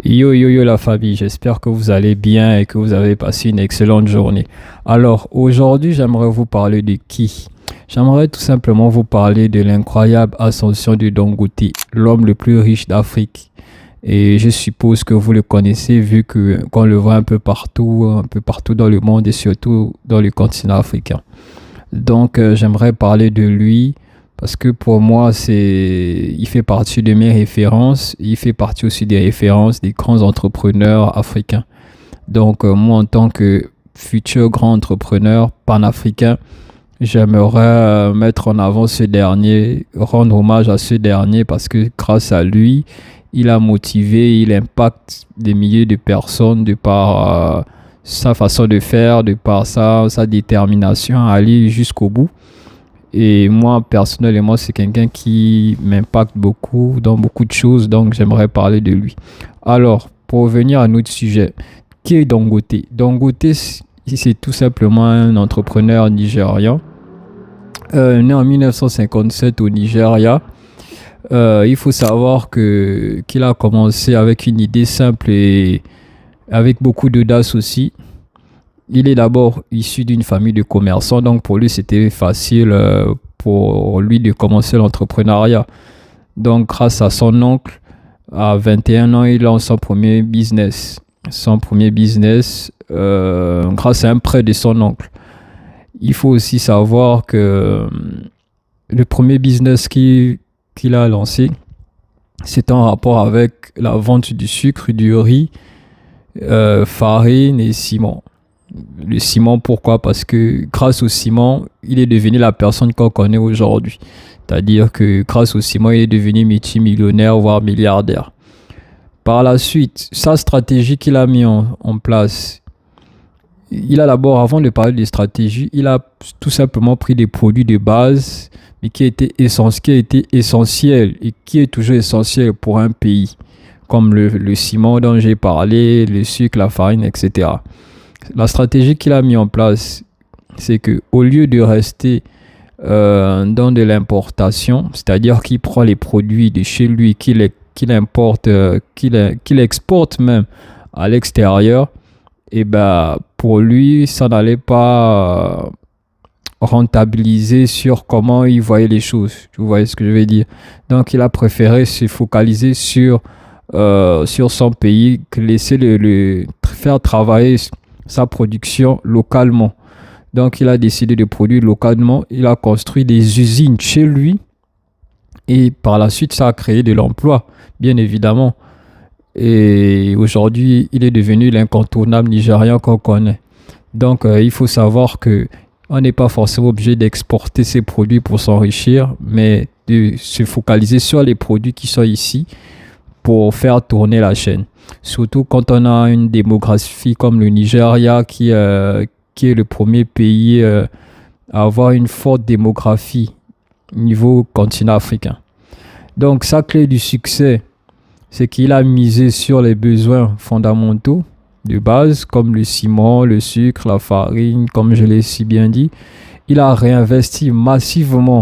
Yo yo yo la famille, j'espère que vous allez bien et que vous avez passé une excellente journée. Alors aujourd'hui, j'aimerais vous parler de qui? J'aimerais tout simplement vous parler de l'incroyable ascension de Dangote, l'homme le plus riche d'Afrique. Et je suppose que vous le connaissez vu que qu'on le voit un peu partout dans le monde et surtout dans le continent africain. Donc j'aimerais parler de lui parce que pour moi il fait partie de mes références, il fait partie aussi des références des grands entrepreneurs africains. Donc moi en tant que futur grand entrepreneur panafricain, j'aimerais mettre en avant ce dernier, rendre hommage à ce dernier parce que grâce à lui, il a motivé, il impacte des milliers de personnes de par sa façon de faire, de par sa détermination à aller jusqu'au bout. Et moi, personnellement, c'est quelqu'un qui m'impacte beaucoup dans beaucoup de choses, donc j'aimerais parler de lui. Alors, pour revenir à notre sujet, qui est Dangote? Dangote, c'est tout simplement un entrepreneur nigérian, né en 1957 au Nigeria. Il faut savoir qu'il a commencé avec une idée simple et avec beaucoup d'audace aussi. Il est d'abord issu d'une famille de commerçants, donc pour lui c'était facile pour lui de commencer l'entrepreneuriat. Donc grâce à son oncle, à 21 ans, il lance son premier business. Son premier business grâce à un prêt de son oncle. Il faut aussi savoir que le premier business qu'il a lancé, c'est en rapport avec la vente du sucre, du riz, farine et ciment. Le ciment, pourquoi? Parce que grâce au ciment, il est devenu la personne qu'on connaît aujourd'hui. C'est-à-dire que grâce au ciment, il est devenu multimillionnaire, voire milliardaire. Par la suite, sa stratégie qu'il a mis en place, il a d'abord, avant de parler de stratégie, il a tout simplement pris des produits de base, mais qui étaient essentiels et qui est toujours essentiel pour un pays, comme le ciment dont j'ai parlé, le sucre, la farine, etc. La stratégie qu'il a mis en place, c'est que au lieu de rester dans de l'importation, c'est-à-dire qu'il prend les produits de chez lui, qu'il importe, qu'il exporte même à l'extérieur, et ben pour lui, ça n'allait pas rentabiliser sur comment il voyait les choses. Vous voyez ce que je veux dire? Donc, il a préféré se focaliser sur son pays, laisser le faire travailler sa production localement. Donc, il a décidé de produire localement. Il a construit des usines chez lui. Et par la suite, ça a créé de l'emploi, bien évidemment. Et aujourd'hui, il est devenu l'incontournable nigérian qu'on connaît. Donc, il faut savoir que on n'est pas forcément obligé d'exporter ses produits pour s'enrichir, mais de se focaliser sur les produits qui sont ici pour faire tourner la chaîne. Surtout quand on a une démographie comme le Nigeria qui est le premier pays à avoir une forte démographie au niveau continent africain. Donc sa clé du succès, c'est qu'il a misé sur les besoins fondamentaux de base comme le ciment, le sucre, la farine, comme je l'ai si bien dit. Il a réinvesti massivement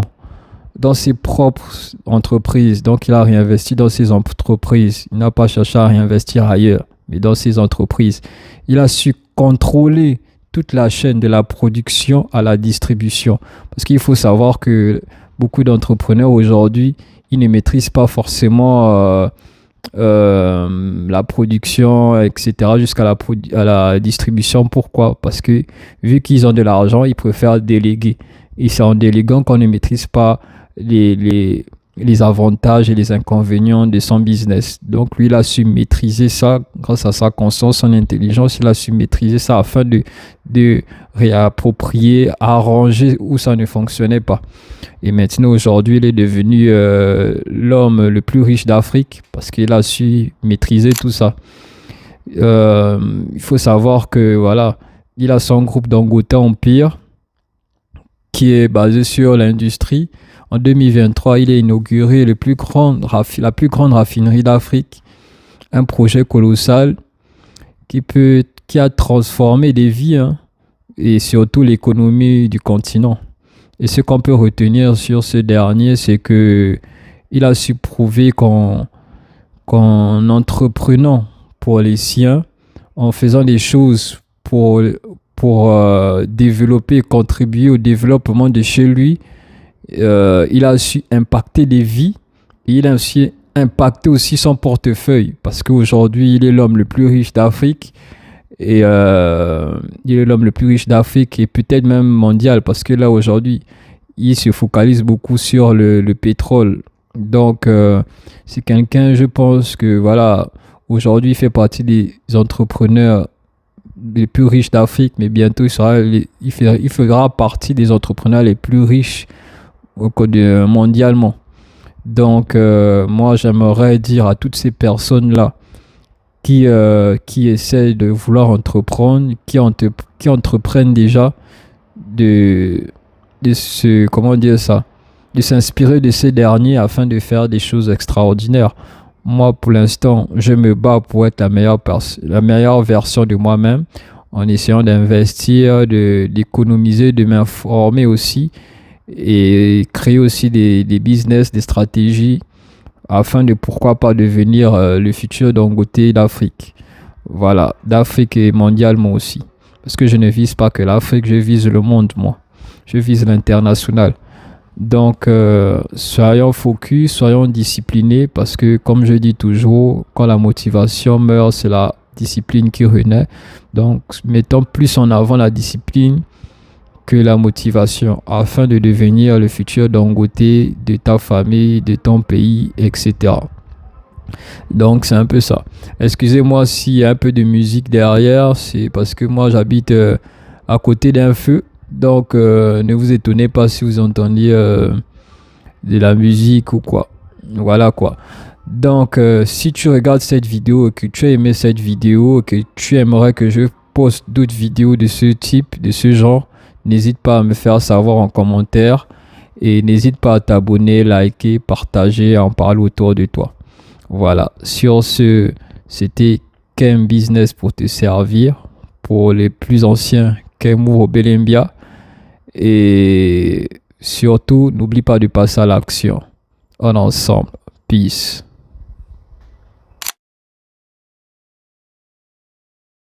dans ses propres entreprises. Donc, il a réinvesti dans ses entreprises. Il n'a pas cherché à réinvestir ailleurs, mais dans ses entreprises. Il a su contrôler toute la chaîne de la production à la distribution. Parce qu'il faut savoir que beaucoup d'entrepreneurs aujourd'hui, ils ne maîtrisent pas forcément la production, etc., jusqu'à à la distribution. Pourquoi? Parce que vu qu'ils ont de l'argent, ils préfèrent déléguer. Et c'est en déléguant qu'on ne maîtrise pas les avantages et les inconvénients de son business. Donc lui, il a su maîtriser ça grâce à sa conscience, son intelligence. Il a su maîtriser ça afin de réapproprier, arranger où ça ne fonctionnait pas. Et maintenant, aujourd'hui, il est devenu l'homme le plus riche d'Afrique parce qu'il a su maîtriser tout ça. Il faut savoir que voilà, il a son groupe Dangote Empire qui est basé sur l'industrie. En 2023, il a inauguré la plus grande raffinerie d'Afrique. Un projet colossal qui a transformé des vies, hein, et surtout l'économie du continent. Et ce qu'on peut retenir sur ce dernier, c'est que il a su prouver qu'en entreprenant pour les siens, en faisant des choses pour développer, contribuer au développement de chez lui. Il a su impacter des vies et il a aussi impacté aussi son portefeuille parce qu'aujourd'hui, il est l'homme le plus riche d'Afrique et il est l'homme le plus riche d'Afrique et peut-être même mondial parce que là, aujourd'hui, il se focalise beaucoup sur le pétrole. Donc, c'est quelqu'un, je pense que voilà, aujourd'hui, il fait partie des entrepreneurs les plus riches d'Afrique, mais bientôt, il fera partie des entrepreneurs les plus riches mondialement. Donc, moi, j'aimerais dire à toutes ces personnes-là qui essaient de vouloir entreprendre, qui entreprennent déjà de, comment dire ça, de s'inspirer de ces derniers afin de faire des choses extraordinaires. Moi, pour l'instant, je me bats pour être la meilleure version de moi-même en essayant d'investir, d'économiser, de m'informer aussi et créer aussi des business, des stratégies afin de pourquoi pas devenir le futur Dangote d'Afrique. Voilà, d'Afrique et mondialement aussi. Parce que je ne vise pas que l'Afrique, je vise le monde, moi. Je vise l'international. Donc, soyons focus, soyons disciplinés parce que, comme je dis toujours, quand la motivation meurt, c'est la discipline qui renaît. Donc, mettons plus en avant la discipline que la motivation afin de devenir le futur Dangote de ta famille, de ton pays, etc. Donc, c'est un peu ça. Excusez-moi s'il y a un peu de musique derrière, c'est parce que moi, j'habite à côté d'un feu. Donc, ne vous étonnez pas si vous entendiez de la musique ou quoi. Voilà quoi. Donc, si tu regardes cette vidéo, que tu as aimé cette vidéo, que tu aimerais que je poste d'autres vidéos de ce type, de ce genre, n'hésite pas à me faire savoir en commentaire et n'hésite pas à t'abonner, liker, partager, en parler autour de toi. Voilà. Sur ce, c'était Kem Business pour te servir. Pour les plus anciens, Kemuro Belembia. Et surtout, n'oublie pas de passer à l'action. En ensemble. Peace.